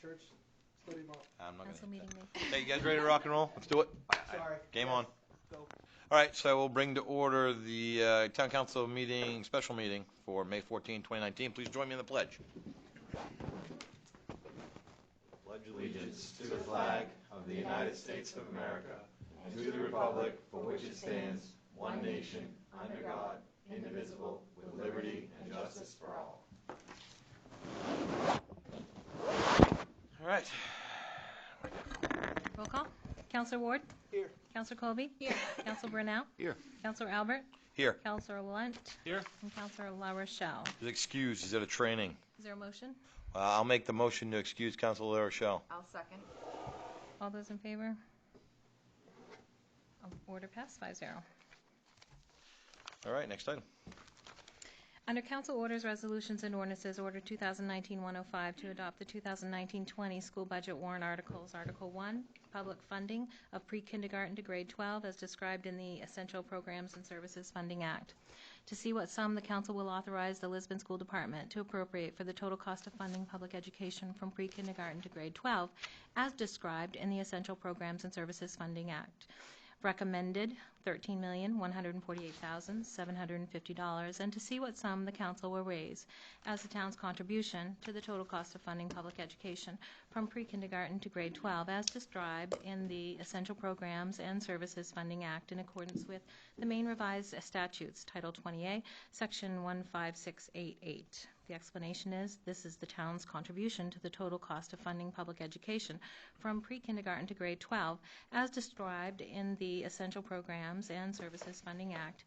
church study about. I'm not Council going meeting to. May Hey, you guys ready to rock and roll? Let's do it. Sorry. Game Yes, on. Go. All right, so we'll bring to order the Town Council meeting, special meeting for May 14, 2019. Please join me in the pledge. Pledge allegiance to the flag of the United States of America and to the republic for which it stands, one nation, under God, indivisible, with liberty and justice for all. All right. Roll call. Councilor Ward? Here. Councilor Colby? Here. Councilor Brunel? Here. Councilor Albert? Here. Councilor Lunt? Here. And Councilor La Rochelle. He's excused. He's at a training. Is there a motion? I'll make the motion to excuse Councilor La Rochelle. I'll second. All those in favor? Order passed 5-0. All right, next item. Under Council Orders, Resolutions, and Ordinances, Order 2019-105 to adopt the 2019-20 school budget warrant articles. Article 1, public funding of pre-kindergarten to grade 12 as described in the Essential Programs and Services Funding Act. To see what sum the Council will authorize the Lisbon School Department to appropriate for the total cost of funding public education from pre-kindergarten to grade 12 as described in the Essential Programs and Services Funding Act. Recommended $13,148,750, and to see what sum the Council will raise as the town's contribution to the total cost of funding public education from pre-kindergarten to grade 12 as described in the Essential Programs and Services Funding Act in accordance with the Maine Revised Statutes, Title 20A, Section 15688. The explanation is this is the town's contribution to the total cost of funding public education from pre-kindergarten to grade 12 as described in the Essential Programs and Services Funding Act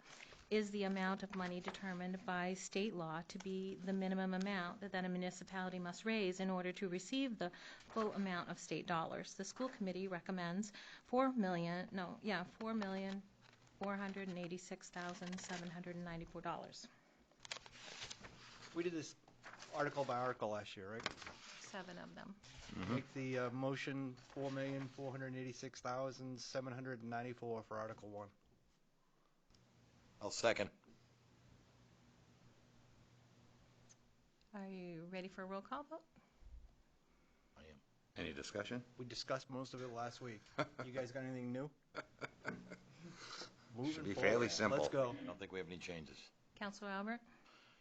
is the amount of money determined by state law to be the minimum amount that a municipality must raise in order to receive the full amount of state dollars. The school committee recommends $4,486,794. We did this article by article last year, right? 7 of them. Make the motion $4,486,794 for Article 1. I'll second. Are you ready for a roll call vote? I am. Any discussion? We discussed most of it last week. You guys got anything new? Should be fairly simple. Let's go. I don't think we have any changes. Councilor Albert?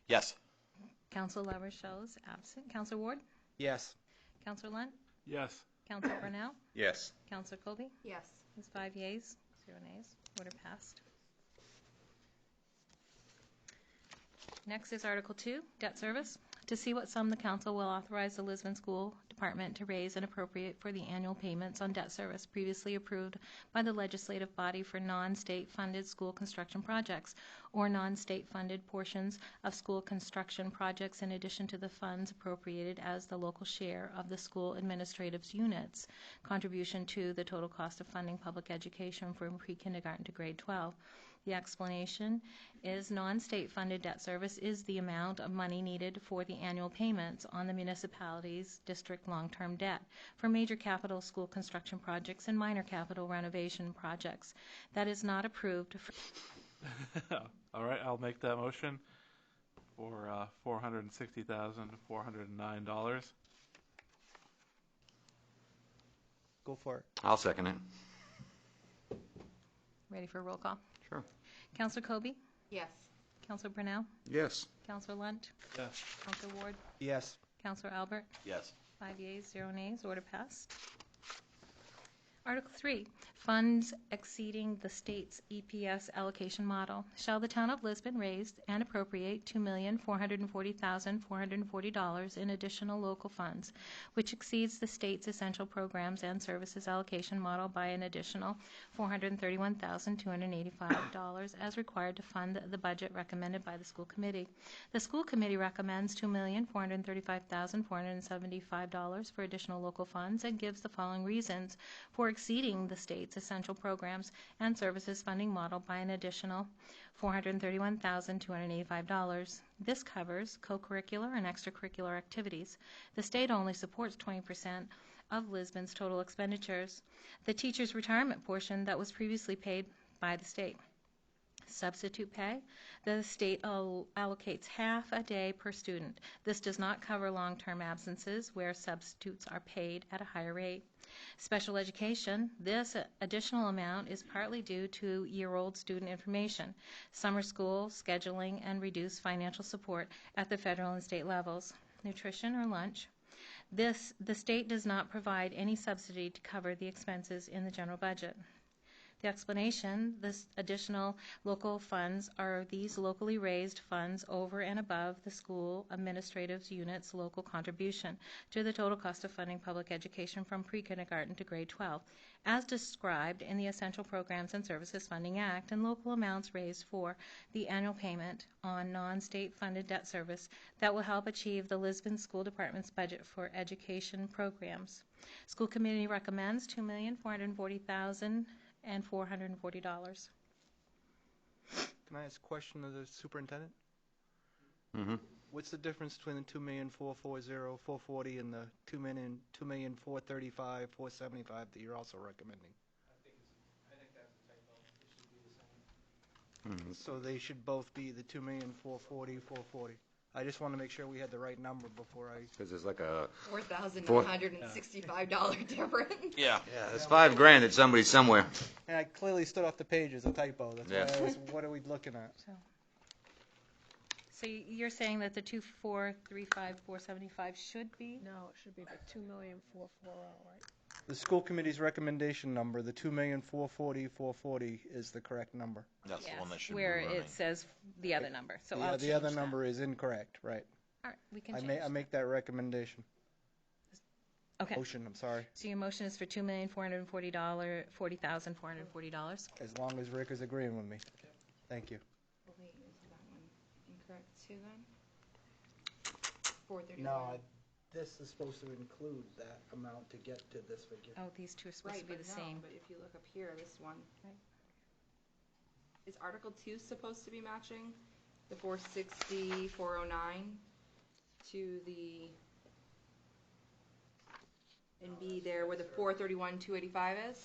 Yes. Councilor La Rochelle is absent. Councilor Ward? Yes. Councilor Lunt? Yes. Councilor Brunel? Yes. Councilor Colby? Yes. It's 5 yeas, 0 nays. Order passed. Next is Article 2, Debt Service. To see what sum the Council will authorize the Lisbon School Department to raise and appropriate for the annual payments on debt service previously approved by the legislative body for non-state funded school construction projects or non-state funded portions of school construction projects in addition to the funds appropriated as the local share of the school administrative units contribution to the total cost of funding public education from pre-kindergarten to grade 12. The explanation is non-state funded debt service is the amount of money needed for the annual payments on the municipality's district long-term debt for major capital school construction projects and minor capital renovation projects that is not approved. All right, I'll make that motion for $460,409. Go for it. I'll second it. Ready for a roll call? Sure. Councilor Colby? Yes. Councilor Brunel? Yes. Councilor Lunt? Yes. Councilor Ward? Yes. Councilor Albert? Yes. 5 yeas, 0 nays. Order passed. Article 3, funds exceeding the state's EPS allocation model. Shall the town of Lisbon raise and appropriate $2,440,440 in additional local funds, which exceeds the state's essential programs and services allocation model by an additional $431,285 as required to fund the budget recommended by the school committee. The school committee recommends $2,435,475 for additional local funds and gives the following reasons for exceeding the state's essential programs and services funding model by an additional $431,285. This covers co-curricular and extracurricular activities. The state only supports 20% of Lisbon's total expenditures, the teacher's retirement portion that was previously paid by the state. Substitute pay. The state allocates half a day per student. This does not cover long-term absences where substitutes are paid at a higher rate. Special education. This additional amount is partly due to year-old student information, summer school, scheduling, and reduced financial support at the federal and state levels. Nutrition or lunch. The state does not provide any subsidy to cover the expenses in the general budget. The explanation, this additional local funds are these locally raised funds over and above the school administrative unit's local contribution to the total cost of funding public education from pre-kindergarten to grade 12, as described in the Essential Programs and Services Funding Act, and local amounts raised for the annual payment on non-state funded debt service that will help achieve the Lisbon School Department's budget for education programs. School committee recommends $2,440,440. Can I ask a question of the superintendent? Mm-hmm. What's the difference between the 2,440,440 and the 2,435,475 that you're also recommending? I think that's a typo. It should be the same. So they should both be the 2,440,440. I just want to make sure we had the right number before I. Because it's like a $4,965 difference. Yeah. yeah, it's $5,000 that somebody somewhere. And I clearly stood off the page as a typo. That's Yeah. why I was, what are we looking at? So you're saying that the 2,435,475 should be? No, it should be the $2,440,000, right? The school committee's recommendation number, the 2,440,440, is the correct number. That's the one that should be where running. it says the other number. So The, I'll the other change that. number is incorrect, right? All right, we can I change I make that recommendation. Okay. Motion, I'm sorry. So your motion is for $2,440,440. As long as Rick is agreeing with me. Thank you. Wait, is that one incorrect too then? 431. No, this is supposed to include that amount to get to this figure. Oh, these two are supposed Right, to be but the no, same. but if you look up here, this one. Right. Is Article 2 supposed to be matching the 460,409 to the, and be there where the 431,285 is?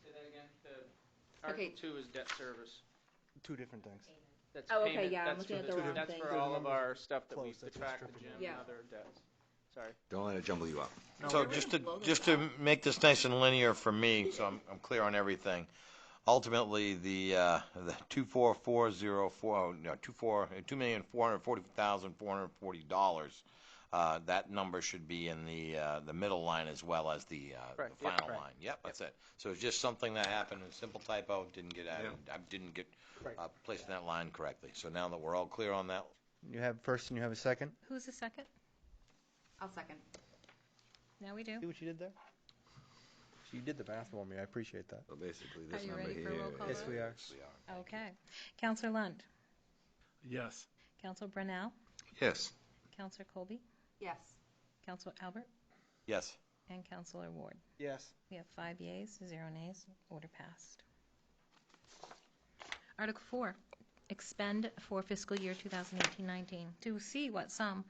Say that again. Article Okay. 2 is debt service. Two different things. That's Oh, okay, payment. yeah, I'm That's looking for at the wrong That's thing. for all of our stuff that we Close, that's subtract the what's gym stripping it. and other debts. Sorry. Don't let it jumble you up. So just to make this nice and linear for me, so I'm clear on everything. Ultimately, the $2,440,440, that number should be in the middle line as well as the Correct, the yep. final line. Yep, that's it. So it's just something that happened, a simple typo, didn't get added, I didn't get Right. placed in that line correctly. So now that we're all clear on that, You have first and you have a second? Who's the second? I'll second. Now we do. See what you did there? You did the math for me. I appreciate that. So basically, Are this you number ready for a here. roll call Yes, we are. Okay. Counselor Lund, Yes. Counselor Brunel, Yes. Counselor Colby, Yes. Counselor Albert, yes. and Counselor Ward. Yes. We have 5 yeas, 0 nays. Order passed. Article 4, expend for fiscal year 2018-19. To see what sum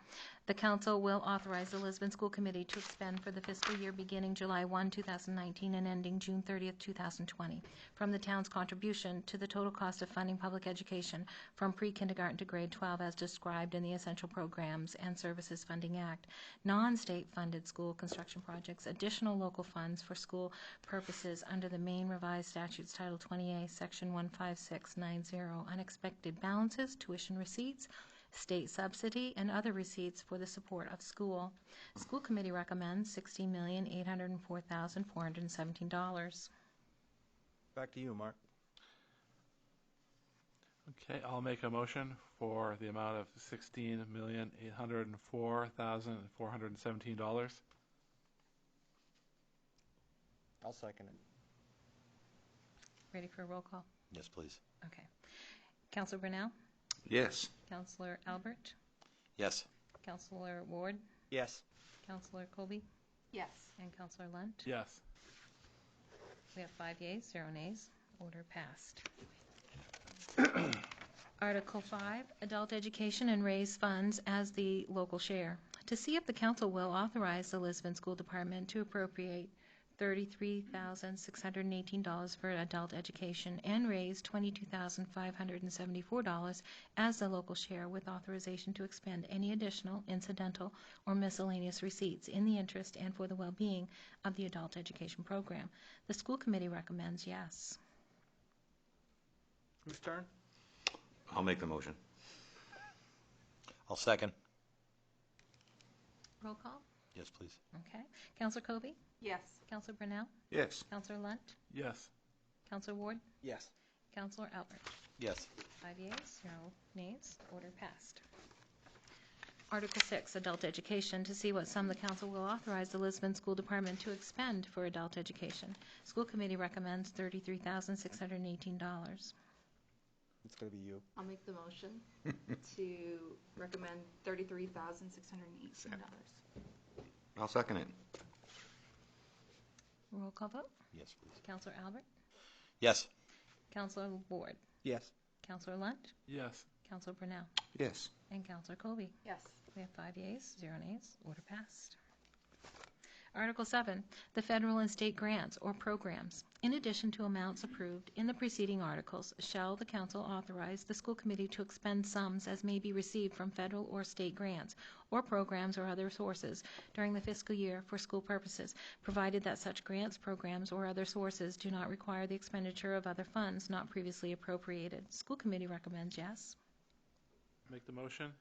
the council will authorize the Lisbon School Committee to expend for the fiscal year beginning July 1, 2019 and ending June 30th, 2020, from the town's contribution to the total cost of funding public education from pre-kindergarten to grade 12 as described in the Essential Programs and Services Funding Act, non-state funded school construction projects, additional local funds for school purposes under the Maine Revised Statutes Title 20A, Section 15690, unexpected balances, tuition receipts, state subsidy, and other receipts for the support of school. School committee recommends $60,804,417. Back to you, Mark. Okay, I'll make a motion for the amount of $16,804,417. I'll second it. Ready for a roll call? Yes, please. Okay. Counselor Brunel? Yes. Counselor Albert? Yes. Counselor Ward? Yes. Counselor Colby? Yes. And Counselor Lunt? Yes. We have 5 yeas, 0 nays. Order passed. Article 5, adult education and raise funds as the local share. To see if the council will authorize the Lisbon School Department to appropriate $33,618 for adult education and raise $22,574 as the local share with authorization to expend any additional, incidental, or miscellaneous receipts in the interest and for the well-being of the adult education program. The school committee recommends yes. Whose turn? I'll make the motion. I'll second. Roll call? Yes, please. Okay. Counselor Kobe? Yes. Counselor Brunel? Yes. Counselor Lunt? Yes. Counselor Ward? Yes. Counselor Albert? Yes. 5 yeas, 0 nays. Order passed. Article 6, Adult Education, to see what sum the council will authorize the Lisbon School Department to expend for adult education. School committee recommends $33,618. It's going to be you. I'll make the motion to recommend $33,618. I'll second it. Roll call vote. Yes, please. Counselor Albert? Yes. Counselor Ward? Yes. Counselor Lunt? Yes. Counselor Brunel? Yes. And Counselor Kobe? Yes. We have 5 yeas, 0 nays. Order passed. Article 7, the federal and state grants or programs. In addition to amounts approved in the preceding articles, shall the council authorize the school committee to expend sums as may be received from federal or state grants or programs or other sources during the fiscal year for school purposes, provided that such grants, programs, or other sources do not require the expenditure of other funds not previously appropriated. School committee recommends yes. Make the motion.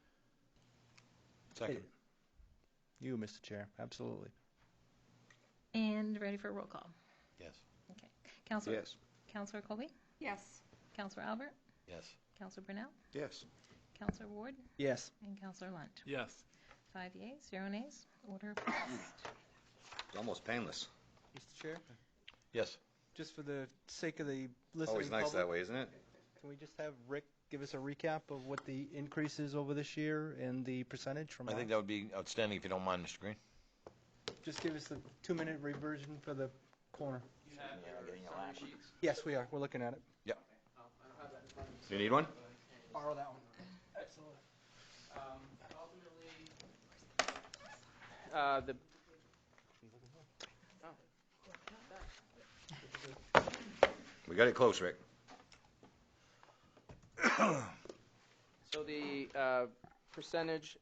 Second. You, Mr. Chair. Absolutely. And ready for a roll call. Yes. Okay. Counselor? Yes. Counselor Colby? Yes. Counselor Albert? Yes. Counselor Brunel? Yes. Counselor Ward? Yes. And Counselor Lunt? Yes. 5 yeas, 0 nays. Order passed. It's almost painless. Mr. Chair, Yes. just for the sake of the listening Always nice public, that way, isn't it? can we just have Rick give us a recap of what the increase is over this year and the percentage from I think that would be outstanding if you don't mind, Mr. Green. Just give us the 2-minute reversion for the corner. You have your summary sheets? Yes, we are. We're looking at it. I don't have that in front of me. Do you need one? Borrow that one. Excellent. Ultimately, We got it close, Rick. so the percentage,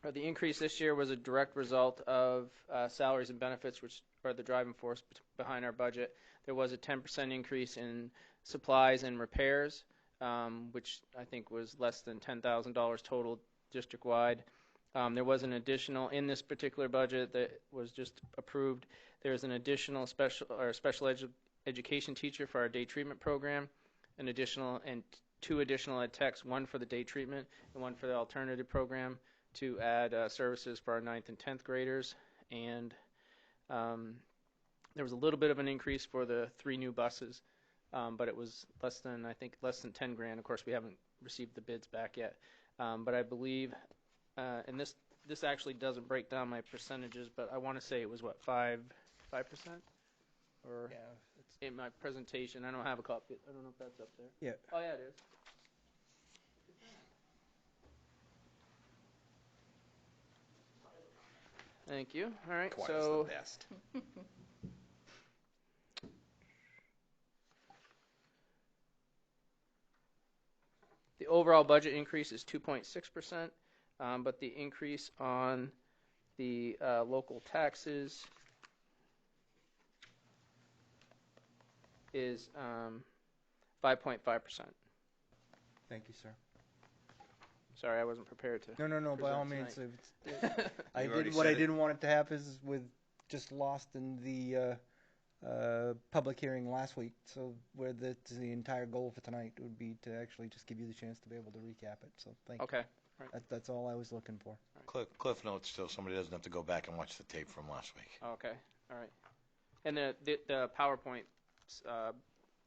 or the increase this year was a direct result of salaries and benefits, which are the driving force behind our budget. There was a 10% increase in supplies and repairs, which I think was less than $10,000 total district-wide. There was an additional, in this particular budget that was just approved, there's an additional special education teacher for our day treatment program, an additional, and 2 additional ed techs, 1 for the day treatment and 1 for the alternative program, to add services for our 9th and 10th graders. And there was a little bit of an increase for the 3 new buses, but it was less than $10 grand. Of course, we haven't received the bids back yet. But I believe, and this actually doesn't break down my percentages, but I want to say it was what, 5%? Or Yeah. in my presentation, I don't have a copy. I don't know if that's up there. Yeah. Oh yeah, it is. Thank you. All right, so best. the overall budget increase is 2.6%, but the increase on the local taxes is 5.5%. Thank you, sir. Sorry, I wasn't prepared to. No. By all present means, tonight. I You already did what I said it. didn't want it to happen is with just lost in the public hearing last week. So where the entire goal for tonight would be to actually just give you the chance to be able to recap it. So thank you. Okay. That's all I was looking for. Cliff notes so somebody doesn't have to go back and watch the tape from last week. Okay. All right. And the PowerPoint,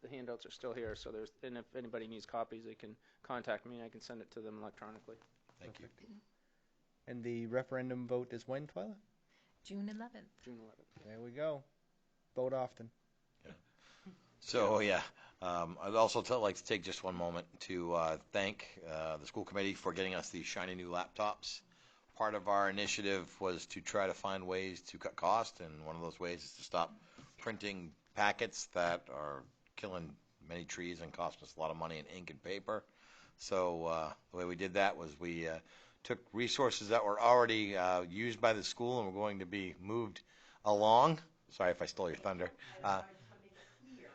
the handouts are still here. So and if anybody needs copies, they can contact me and I can send it to them electronically. Thank you. And the referendum vote is when, Twyla? June 11th. June 11th. There we go. Vote often. So, yeah, I'd also like to take just one moment to thank the school committee for getting us these shiny new laptops. part of our initiative was to try to find ways to cut costs, and one of those ways is to stop printing packets that are killing many trees and costing us a lot of money in ink and paper. So the way we did that was we took resources that were already used by the school and were going to be moved along. Sorry if I stole your thunder.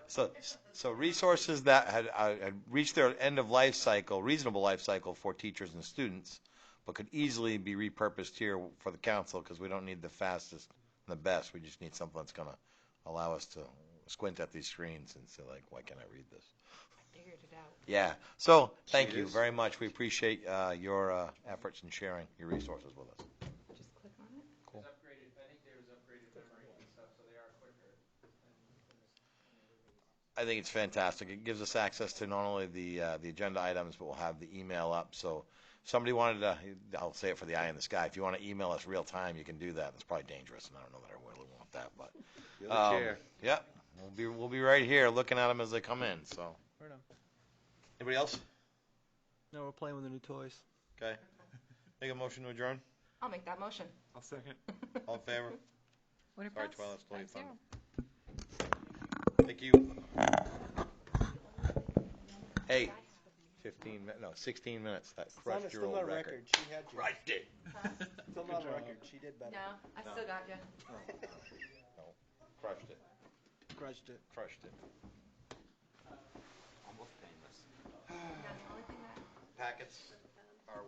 So resources that had reached their end of life cycle, reasonable life cycle for teachers and students, but could easily be repurposed here for the council because we don't need the fastest and the best. We just need something that's going to allow us to squint at these screens and say, like, why can't I read this? Figured it out. Yeah. So thank She you is. very much. We appreciate your efforts in sharing your resources with us. Just click on it. Cool. Upgraded, I think there's upgraded memory and stuff, so they are quicker I think it's fantastic. It gives us access to not only the agenda items, but we'll have the email up. So if somebody wanted to, I'll say it for the eye in the sky, if you want to email us real time, you can do that. It's probably dangerous, and I don't know that I really want that, but You're the chair. Yep, we'll be right here looking at them as they come in. So Right on. anybody else? No, we're playing with the new toys. Okay. Make a motion to adjourn. I'll make that motion. I'll second. All in favor? What Sorry, about Twyla, stole your 5-0? thunder. Thank you. Hey, 16 minutes. That crushed your old record. She had you. Crushed it. Still not a record. She did better. No, I still got you. No, crushed it. Crushed it. Crushed it. Almost painless. Yeah, the only thing that Packets are